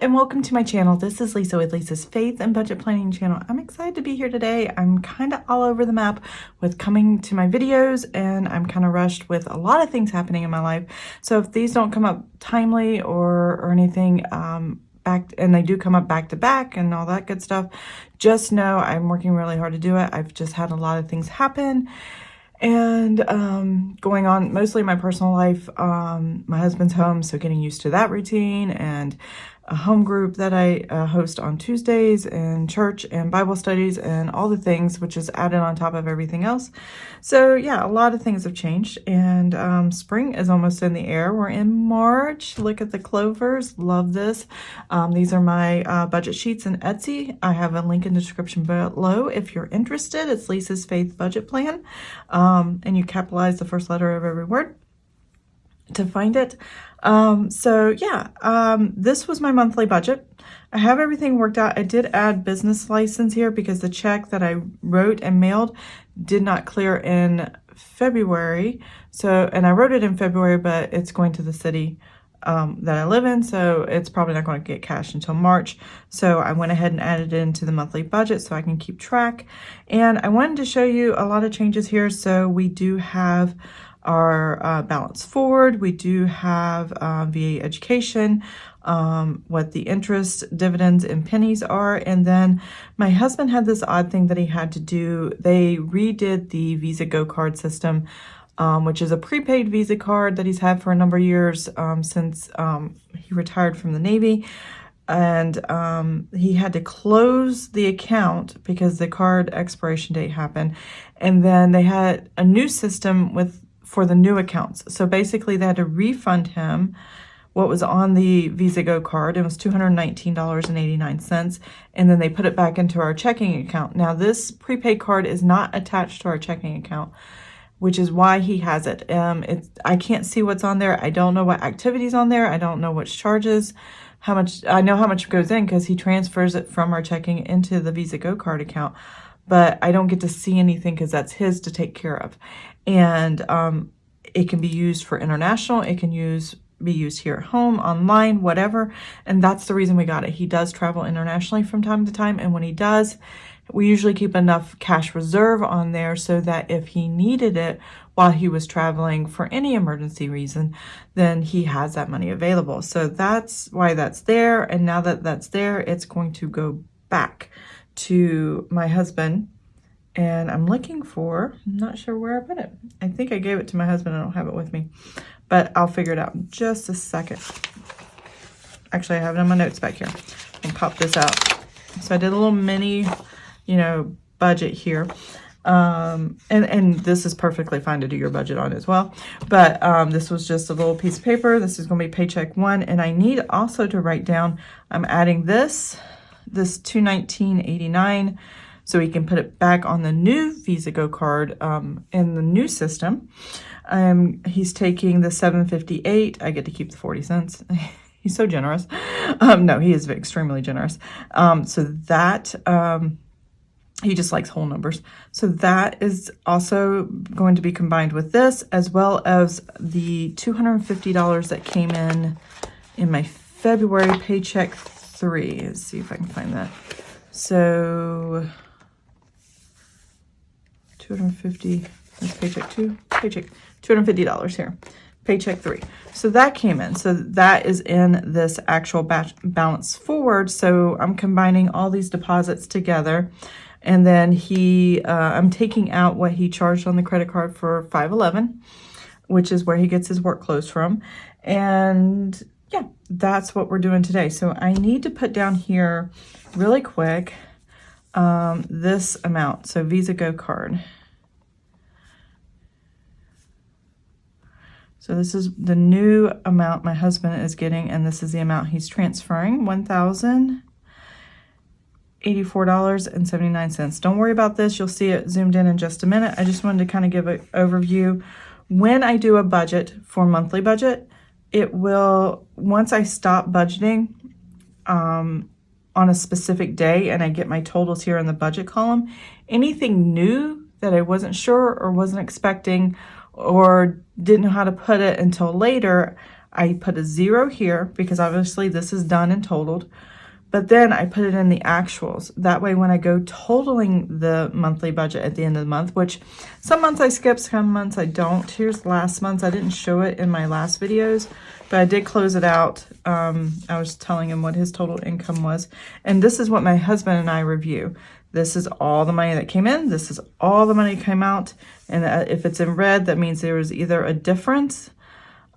and welcome to my channel. This is Lisa with Lisa's Faith and Budget Planning channel. I'm excited to be here today. I'm kind of all over the map with coming to my videos, and I'm kind of rushed with a lot of things happening in my life. So if these don't come up timely or anything, and they do come up back to back and all that good stuff, just know I'm working really hard to do it. I've just had a lot of things happen and going on mostly in my personal life. My husband's home, so getting used to that routine, and a home group that I host on Tuesdays, and church and Bible studies and all the things, which is added on top of everything else. So yeah, a lot of things have changed, and spring is almost in the air. We're in March. Look at the clovers. Love this. These are my budget sheets in Etsy. I have a link in the description below if you're interested. It's Lisa's Faith Budget Plan, and you capitalize the first letter of every word to find it. This was my monthly budget. I have everything worked out. I did add business license here because the check that I wrote and mailed did not clear in February. And I wrote it in February, but it's going to the city that I live in, so it's probably not going to get cashed until March. So I went ahead and added it into the monthly budget so I can keep track. And I wanted to show you a lot of changes here. So we do have our balance forward. We do have VA education, what the interest, dividends, and pennies are. And then my husband had this odd thing that he had to do. They redid the Visa Go card system, which is a prepaid Visa card that he's had for a number of years since he retired from the Navy. And he had to close the account because the card expiration date happened. And then they had a new system for the new accounts. So basically they had to refund him what was on the Visa Go card. It was $219.89. And then they put it back into our checking account. Now this prepaid card is not attached to our checking account, which is why he has it. I can't see what's on there. I don't know what activities on there. I don't know which charges, how much. I know how much goes in because he transfers it from our checking into the Visa Go card account, but I don't get to see anything because that's his to take care of. And it can be used for international. It can be used here at home, online, whatever. And that's the reason we got it. He does travel internationally from time to time. And when he does, we usually keep enough cash reserve on there so that if he needed it while he was traveling for any emergency reason, then he has that money available. So that's why that's there. And now that that's there, it's going to go back to my husband. And I'm looking I'm not sure where I put it. I think I gave it to my husband. I don't have it with me, but I'll figure it out in just a second. Actually, I have it on my notes back here. I'll pop this out. So I did a little mini, budget here. And this is perfectly fine to do your budget on as well. But this was just a little piece of paper. This is going to be paycheck 1. And I need also to write down, I'm adding this $219.89. So we can put it back on the new Visa Go card in the new system. He's taking the $7.58. I get to keep the 40 cents. He's so generous. No, he is extremely generous. So that, he just likes whole numbers. So that is also going to be combined with this, as well as the $250 that came in my February paycheck 3. Let's see if I can find that. So 250, that's paycheck 2, $250 here, paycheck 3. So that came in. So that is in this actual balance forward. So I'm combining all these deposits together. And then I'm taking out what he charged on the credit card for 5/11, which is where he gets his work clothes from. And yeah, that's what we're doing today. So I need to put down here really quick this amount. So Visa Go card. So this is the new amount my husband is getting, and this is the amount he's transferring, $1,084.79. Don't worry about this. You'll see it zoomed in just a minute. I just wanted to kind of give an overview. When I do a budget for monthly budget, it will, once I stop budgeting on a specific day and I get my totals here in the budget column, anything new that I wasn't sure or wasn't expecting or didn't know how to put it until later, I put a 0 here because obviously this is done and totaled, but then I put it in the actuals. That way when I go totaling the monthly budget at the end of the month, which some months I skip, some months I don't. Here's last month's. I didn't show it in my last videos, but I did close it out. I was telling him what his total income was. And this is what my husband and I review. This is all the money that came in. This is all the money that came out. And if it's in red, that means there was either a difference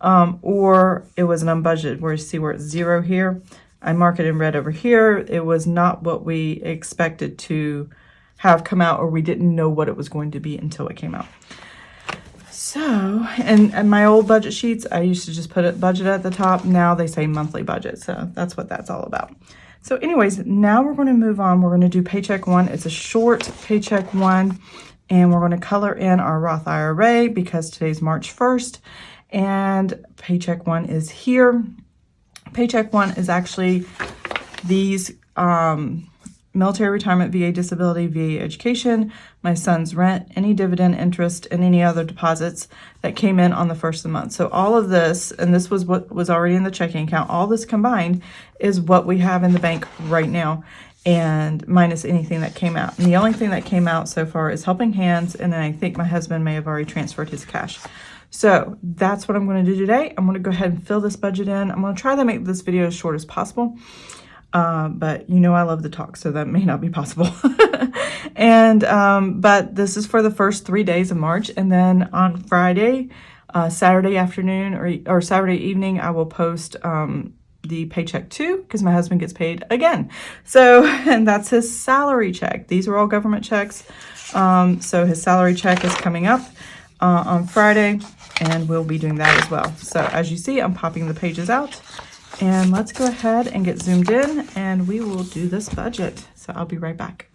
or it was an unbudgeted, where you see where it's 0 here. I mark it in red over here. It was not what we expected to have come out, or we didn't know what it was going to be until it came out. So, and my old budget sheets, I used to just put it budget at the top. Now they say monthly budget. So that's what that's all about. So anyways, now we're going to move on. We're going to do paycheck 1. It's a short paycheck 1, and we're going to color in our Roth IRA because today's March 1st, and paycheck 1 is here. Paycheck 1 is actually these military retirement, VA disability, VA education, my son's rent, any dividend interest, and any other deposits that came in on the first of the month. So all of this, and this was what was already in the checking account, all this combined is what we have in the bank right now, and minus anything that came out. And the only thing that came out so far is helping hands, and then I think my husband may have already transferred his cash. So that's what I'm going to do today. I'm going to go ahead and fill this budget in. I'm going to try to make this video as short as possible. But you know I love to talk, so that may not be possible. And but this is for the first 3 days of March. And then on Friday, Saturday afternoon or Saturday evening, I will post the paycheck 2 because my husband gets paid again. So, and that's his salary check. These are all government checks. So his salary check is coming up on Friday, and we'll be doing that as well. So as you see, I'm popping the pages out, and let's go ahead and get zoomed in, and we will do this budget. So I'll be right back.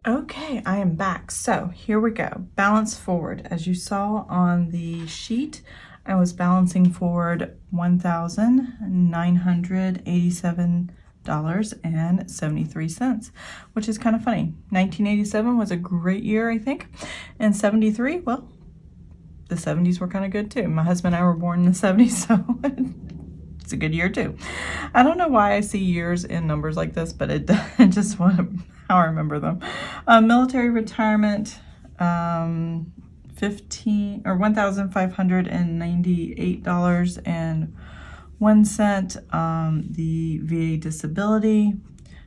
Okay, I am back. So here we go. Balance forward. As you saw on the sheet, I was balancing forward $1,987.73, which is kind of funny. 1987 was a great year, I think. And 73, well, the 70s were kind of good too. My husband and I were born in the 70s, so it's a good year too. I don't know why I see years in numbers like this, but it just how I remember them. Military retirement, $1,598.01. The VA disability,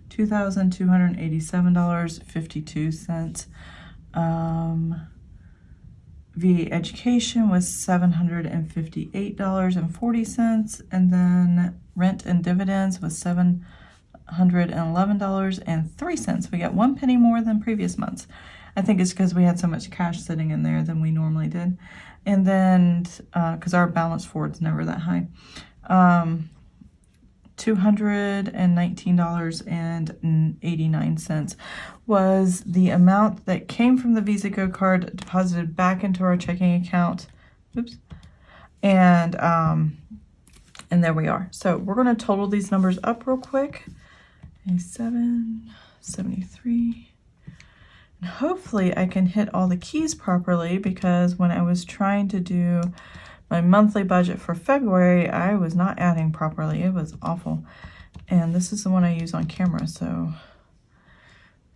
$2,287.52. VA education was $758.40, and then rent and dividends was $711.03. We got 1 penny more than previous months. I think it's because we had so much cash sitting in there than we normally did. And then, because our balance forward is never that high, $219.89 was the amount that came from the Visa Go card deposited back into our checking account. Oops. And there we are. So we're going to total these numbers up real quick. 73. And hopefully I can hit all the keys properly, because when I was trying to do my monthly budget for February, I was not adding properly. It was awful. And this is the one I use on camera, so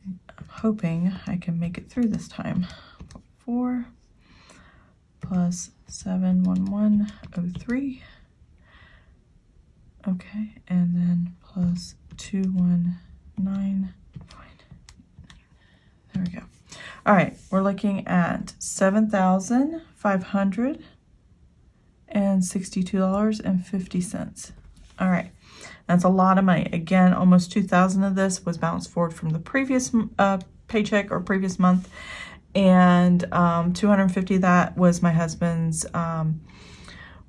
I'm hoping I can make it through this time. 4 plus 71103. Okay, and then plus 219. There we go. All right, we're looking at $7,562.50. All right, that's a lot of money. Again, almost 2,000 of this was bounced forward from the previous paycheck or previous month, and 250 of that was my husband's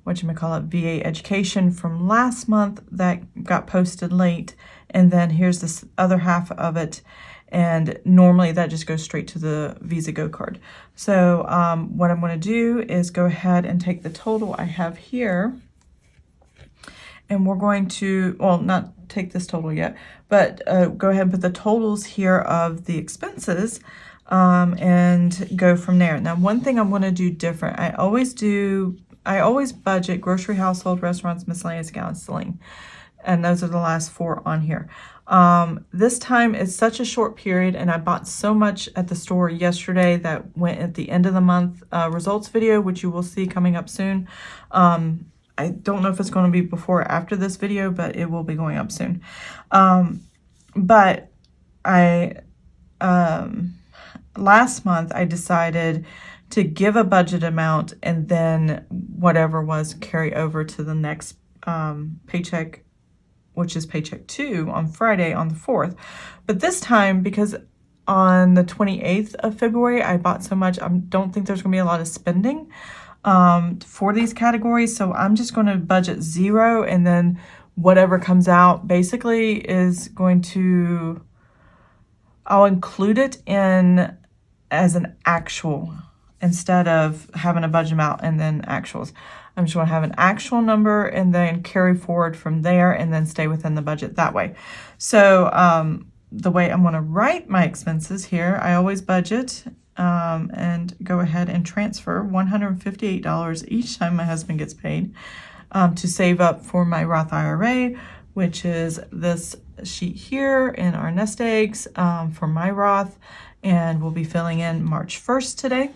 VA education from last month that got posted late. And then here's this other half of it, and normally that just goes straight to the Visa Go card. So what I'm going to do is go ahead and take the total I have here, and we're going to, well, not take this total yet, but go ahead and put the totals here of the expenses and go from there. Now, one thing I'm going to do different, I always budget grocery, household, restaurants, miscellaneous, counseling, and those are the last 4 on here. This time it's such a short period, and I bought so much at the store yesterday that went at the end of the month results video, which you will see coming up soon. I don't know if it's going to be before or after this video, but it will be going up soon. But last month I decided to give a budget amount, and then whatever was carry over to the next paycheck, which is paycheck 2 on Friday on the 4th. But this time, because on the 28th of February, I bought so much, I don't think there's going to be a lot of spending for these categories. So I'm just going to budget 0, and then whatever comes out basically is going to, I'll include it in as an actual instead of having a budget amount and then actuals. I'm just going to have an actual number and then carry forward from there and then stay within the budget that way. So the way I'm going to write my expenses here, I always budget and go ahead and transfer $158 each time my husband gets paid to save up for my Roth IRA, which is this sheet here in our nest eggs for my Roth, and we'll be filling in March 1st today.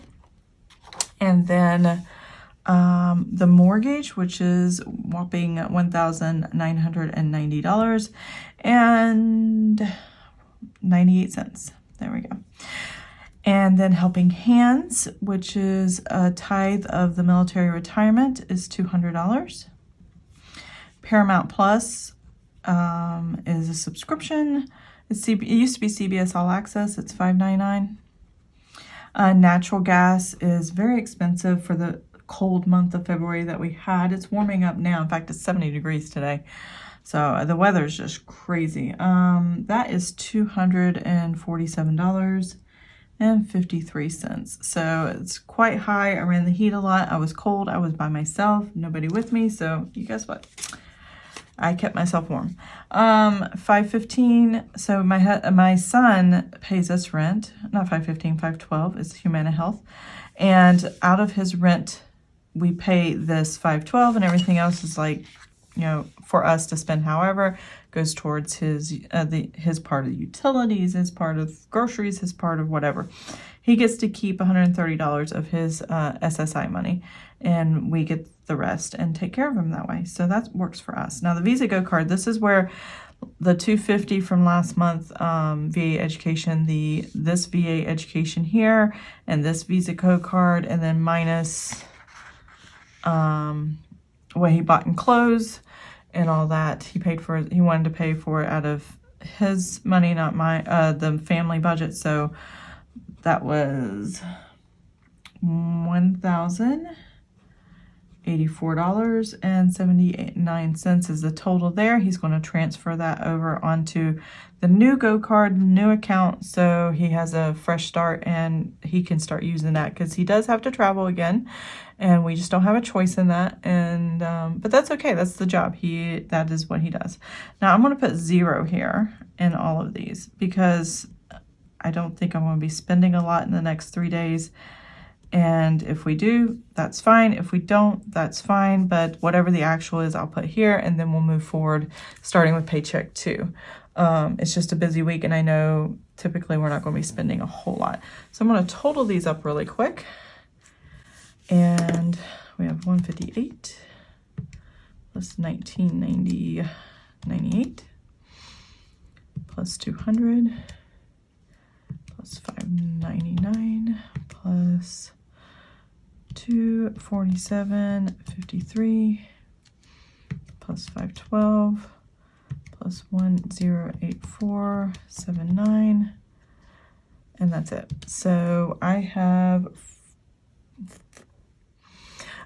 And then the mortgage, which is whopping $1,990 and 98 cents. There we go. And then Helping Hands, which is a tithe of the military retirement, is $200. Paramount Plus is a subscription. It used to be CBS All Access. It's $5.99. Natural gas is very expensive for the cold month of February that we had. It's warming up now. In fact, it's 70 degrees today. So the is just crazy. That is $247.53. So it's quite high. I ran the heat a lot. I was cold. I was by myself. Nobody with me. So you guess what? I kept myself warm. $5.15. So my son pays us rent. Not $5.15, $5.12. It's Humana Health. And out of his rent, we pay this $5.12, and everything else is like, for us to spend however goes towards his part of the utilities, his part of groceries, his part of whatever. He gets to keep $130 of his SSI money, and we get the rest and take care of him that way. So that works for us. Now the Visa Go card, this is where the $250 from last month VA education, this VA education here, and this Visa Go card, and then minus what he bought in clothes and all that. He wanted to pay for it out of his money, not the family budget. So that was $1,084.79 is the total there. He's going to transfer that over onto the new Go card, new account, so he has a fresh start and he can start using that, because he does have to travel again, and we just don't have a choice in that. And but that's okay. That's the job. That is what he does. Now I'm going to put 0 here in all of these, because I don't think I'm going to be spending a lot in the next 3 days. And if we do, that's fine. If we don't, that's fine. But whatever the actual is, I'll put here, and then we'll move forward, starting with paycheck 2. It's just a busy week, and I know typically we're not going to be spending a whole lot. So I'm going to total these up really quick. And we have 158 plus 98 plus 200 plus 599 plus 247.53 plus 512 plus 1084.79, and that's it. So I have,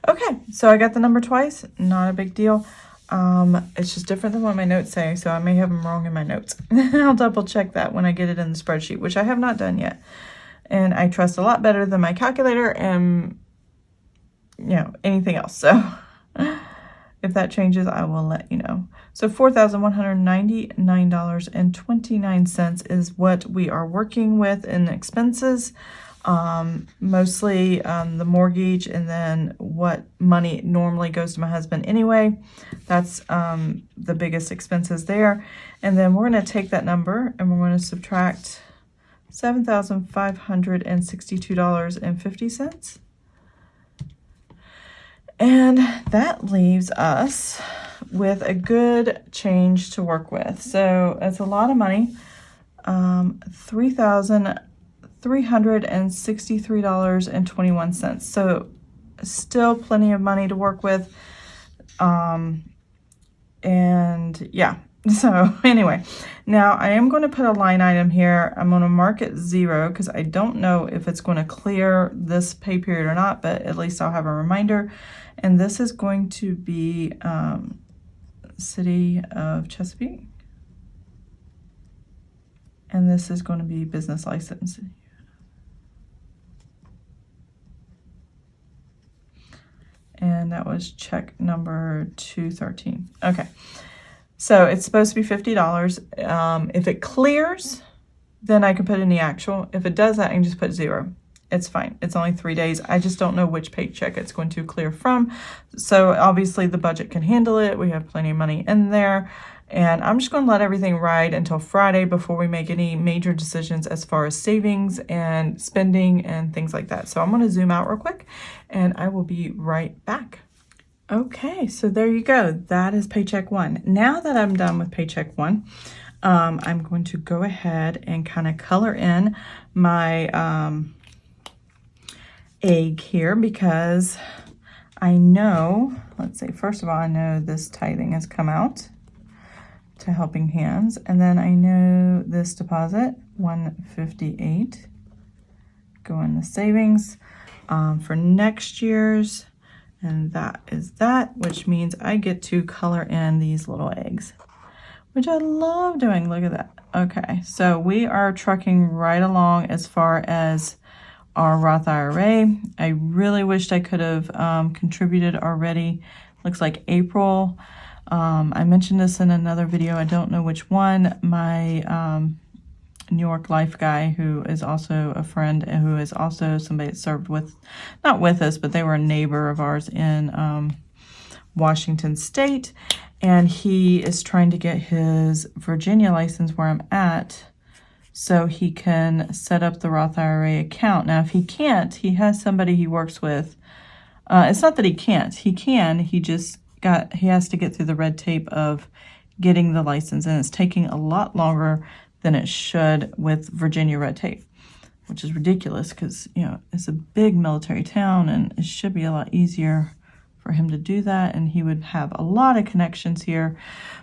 okay, so I got the number twice, not a big deal. It's just different than what my notes say, so I may have them wrong in my notes. I'll double check that when I get it in the spreadsheet, which I have not done yet. And I trust a lot better than my calculator and, you know, anything else. So if that changes, I will let you know. So $4,199.29 is what we are working with in expenses. Mostly the mortgage, and then what money normally goes to my husband anyway. That's the biggest expenses there. And then we're going to take that number and we're going to subtract $7,562.50. And that leaves us with a good change to work with. So it's a lot of money. $363.21. So still plenty of money to work with. And yeah, so anyway, now I am going to put a line item here. I'm going to mark it 0 because I don't know if it's going to clear this pay period or not, but at least I'll have a reminder. And this is going to be City of Chesapeake. And this is going to be business license. And that was check number 213. Okay. So it's supposed to be $50. If it clears, then I can put in the actual. If it does that, I can just put 0. It's fine. It's only 3 days. I just don't know which paycheck it's going to clear from. So obviously the budget can handle it. We have plenty of money in there. And I'm just going to let everything ride until Friday before we make any major decisions as far as savings and spending and things like that. So I'm going to zoom out real quick and I will be right back. Okay, so there you go. That is paycheck 1. Now that I'm done with paycheck 1, I'm going to go ahead and kind of color in my egg here, because I know, let's see, first of all, I know this tithing has come out to Helping Hands, and then I know this deposit, $158, go in the savings for next year's, and that is that, which means I get to color in these little eggs, which I love doing. Look at that. Okay, so we are trucking right along as far as our Roth IRA. I really wished I could have contributed already. Looks like April. I mentioned this in another video. I don't know which one. My New York Life guy, who is also a friend and who is also somebody that served with, not with us, but they were a neighbor of ours in Washington State. And he is trying to get his Virginia license where I'm at, so he can set up the Roth IRA account. Now, if he can't, he has somebody he works with. It's not that he can't. He can. He has to get through the red tape of getting the license, and it's taking a lot longer than it should with Virginia red tape, which is ridiculous because, you know, it's a big military town and it should be a lot easier for him to do that, and he would have a lot of connections here.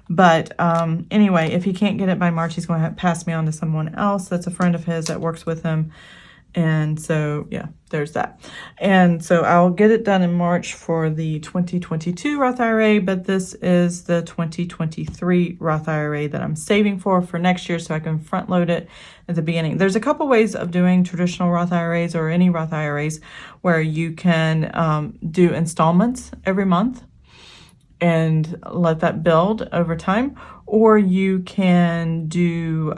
But anyway, if he can't get it by March, he's going to pass me on to someone else that's a friend of his that works with him. And so, yeah, there's that. And so I'll get it done in March for the 2022 Roth IRA, but this is the 2023 Roth IRA that I'm saving for next year, so I can front load it at the beginning. There's a couple ways of doing traditional Roth IRAs or any Roth IRAs where you can do installments every month and let that build over time, or you can do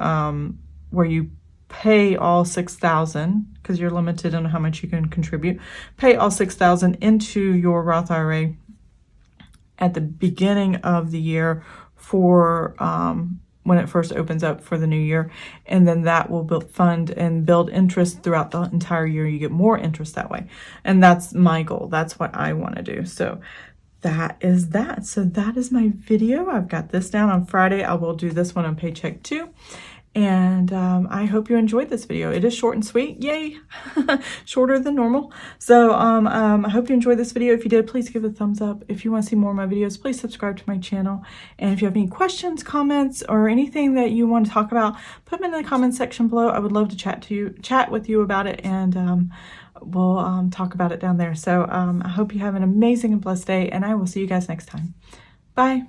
where you pay all $6,000, because you're limited on how much you can contribute. Pay all $6,000 into your Roth IRA at the beginning of the year for when it first opens up for the new year, and then that will fund and build interest throughout the entire year. You get more interest that way, and that's my goal. That's what I want to do. So that is that. So that is my video. I've got this down. On Friday I will do this one on paycheck 2. And I hope you enjoyed this video. It is short and sweet. Yay! Shorter than normal. So I hope you enjoyed this video. If you did, please give it a thumbs up. If you want to see more of my videos, please subscribe to my channel. And if you have any questions, comments, or anything that you want to talk about, put them in the comment section below. I would love to chat with you about it, and we'll talk about it down there. So I hope you have an amazing and blessed day, and I will see you guys next time. Bye!